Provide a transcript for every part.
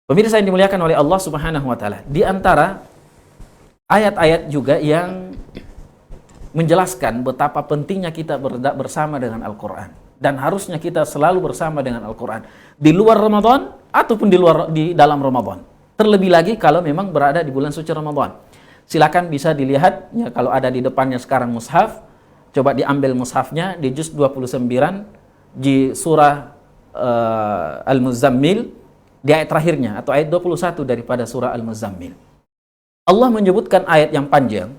Pemirsa yang dimuliakan oleh Allah Subhanahu wa taala, di antara ayat-ayat juga yang menjelaskan betapa pentingnya kita bersama dengan Al-Qur'an, dan harusnya kita selalu bersama dengan Al-Qur'an di luar Ramadan ataupun di dalam Ramadan. Terlebih lagi kalau memang berada di bulan suci Ramadan. Silakan bisa dilihat ya, kalau ada di depannya sekarang mushaf, coba diambil mushafnya di juz 29 di surah Al-Muzammil, di ayat terakhirnya atau ayat 21 daripada surah Al-Muzammil. Allah menyebutkan ayat yang panjang.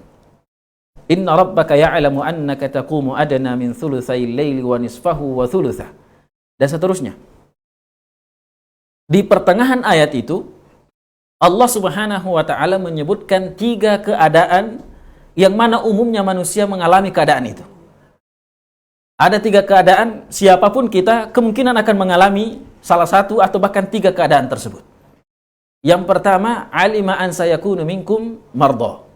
Inna rabbaka ya'lamu annaka taqumu adna min thulutsayil laili wa nisfahu wa thulutsah. Dan seterusnya. Di pertengahan ayat itu, Allah Subhanahu wa taala menyebutkan 3 keadaan yang mana umumnya manusia mengalami keadaan itu. Ada 3 keadaan, siapapun kita kemungkinan akan mengalami salah satu atau bahkan 3 keadaan tersebut. Yang pertama, alima an sayakunu minkum mardah.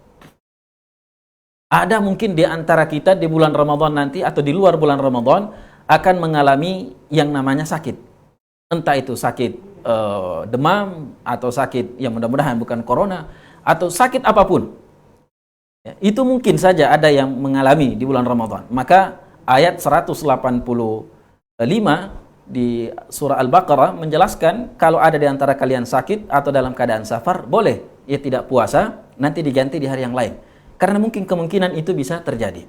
Ada mungkin di antara kita di bulan Ramadan nanti atau di luar bulan Ramadan akan mengalami yang namanya sakit. Entah itu sakit demam atau sakit yang mudah-mudahan bukan corona atau sakit apapun. Ya, itu mungkin saja ada yang mengalami di bulan Ramadan. Maka ayat 185 di surah Al-Baqarah menjelaskan kalau ada di antara kalian sakit atau dalam keadaan safar, boleh ya tidak puasa, nanti diganti di hari yang lain. Karena mungkin kemungkinan itu bisa terjadi.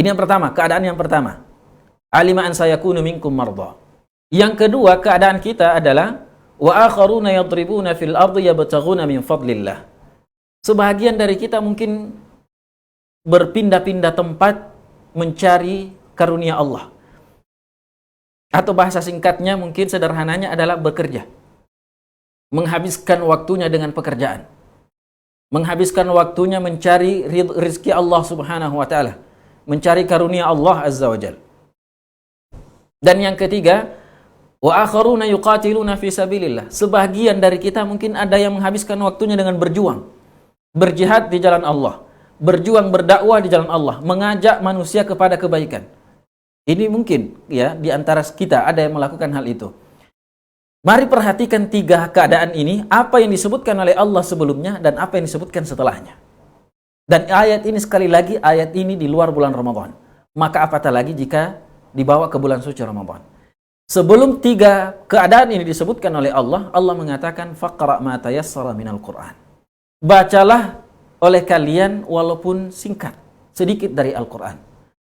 Ini yang pertama, keadaan yang pertama. Alima an sayakunu minkum mardah. Yang kedua, keadaan kita adalah wa akharuna yadribuna fil ardi yabtaghuna min fadlillah. Sebahagian dari kita mungkin berpindah-pindah tempat mencari karunia Allah. Atau bahasa singkatnya mungkin sederhananya adalah bekerja. Menghabiskan waktunya dengan pekerjaan. Menghabiskan waktunya mencari rizki Allah Subhanahu wa taala, mencari karunia Allah Azza wa Jalla. Dan yang ketiga, wa akharuna yuqatiluna fi sabilillah. Sebagian dari kita mungkin ada yang menghabiskan waktunya dengan berjuang, berjihad di jalan Allah, berjuang berdakwah di jalan Allah, mengajak manusia kepada kebaikan. Ini mungkin ya di antara kita ada yang melakukan hal itu. Mari perhatikan 3 keadaan ini, apa yang disebutkan oleh Allah sebelumnya dan apa yang disebutkan setelahnya. Dan ayat ini sekali lagi, ayat ini di luar bulan Ramadan. Maka apatah lagi jika dibawa ke bulan suci Ramadan. Sebelum 3 keadaan ini disebutkan oleh Allah, Allah mengatakan faqra' ma tayassara minal Qur'an. Bacalah oleh kalian walaupun singkat, sedikit dari Al-Qur'an.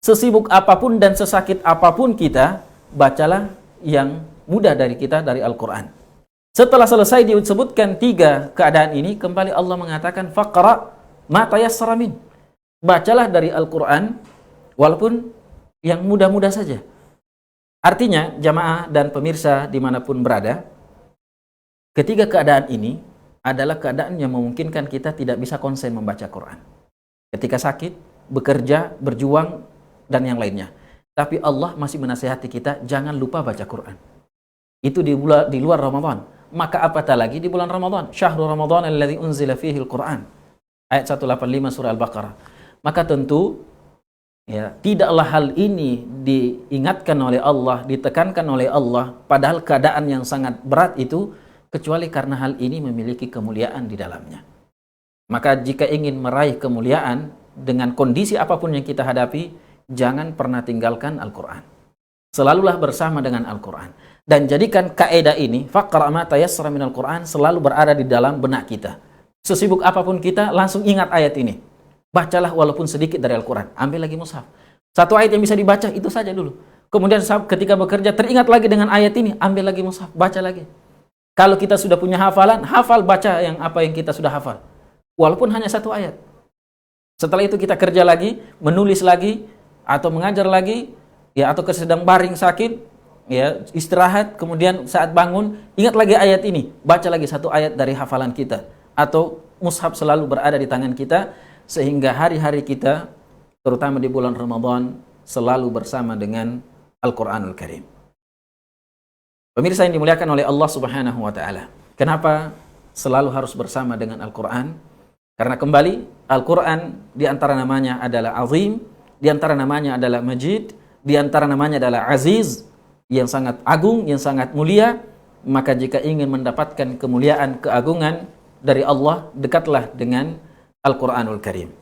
Sesibuk apapun dan sesakit apapun kita, bacalah yang mudah dari kita dari Al-Quran. Setelah selesai disebutkan 3 keadaan ini, kembali Allah mengatakan faqra' ma tayassara min. Bacalah dari Al-Quran walaupun yang mudah-mudah saja. Artinya jamaah dan pemirsa dimanapun berada, ketiga keadaan ini adalah keadaan yang memungkinkan kita tidak bisa konsen membaca Quran. Ketika sakit, bekerja, berjuang dan yang lainnya. Tapi Allah masih menasihati kita jangan lupa baca Quran. Itu di luar Ramadan. Maka apatah lagi di bulan Ramadan. Syahrul Ramadan alladzi unzila fihi al-Quran. Ayat 185 surah Al-Baqarah. Maka tentu ya, tidaklah hal ini diingatkan oleh Allah, ditekankan oleh Allah padahal keadaan yang sangat berat itu, kecuali karena hal ini memiliki kemuliaan di dalamnya. Maka jika ingin meraih kemuliaan dengan kondisi apapun yang kita hadapi, jangan pernah tinggalkan Al-Quran. Selalulah bersama dengan Al-Quran. Dan jadikan kaidah ini, faqra' ma tayassara minal Qur'an, selalu berada di dalam benak kita. Sesibuk apapun kita, langsung ingat ayat ini. Bacalah walaupun sedikit dari Al-Quran. Ambil lagi mushaf. 1 ayat yang bisa dibaca, itu saja dulu. Kemudian ketika bekerja, teringat lagi dengan ayat ini, ambil lagi mushaf, baca lagi. Kalau kita sudah punya hafalan, hafal, baca apa yang kita sudah hafal. Walaupun hanya 1 ayat. Setelah itu kita kerja lagi, menulis lagi, atau mengajar lagi, ya, atau sedang baring sakit, ya, istirahat, kemudian saat bangun, ingat lagi ayat ini, baca lagi 1 ayat dari hafalan kita, atau mushaf selalu berada di tangan kita, sehingga hari-hari kita, terutama di bulan Ramadan, selalu bersama dengan Al-Quranul Karim. Pemirsa yang dimuliakan oleh Allah Subhanahu wa taala. Kenapa selalu harus bersama dengan Al-Quran? Karena kembali, Al-Quran di antara namanya adalah Azim, di antara namanya adalah Majid, di antara namanya adalah Aziz, yang sangat agung, yang sangat mulia, maka jika ingin mendapatkan kemuliaan, keagungan dari Allah, dekatlah dengan Al-Quranul Karim.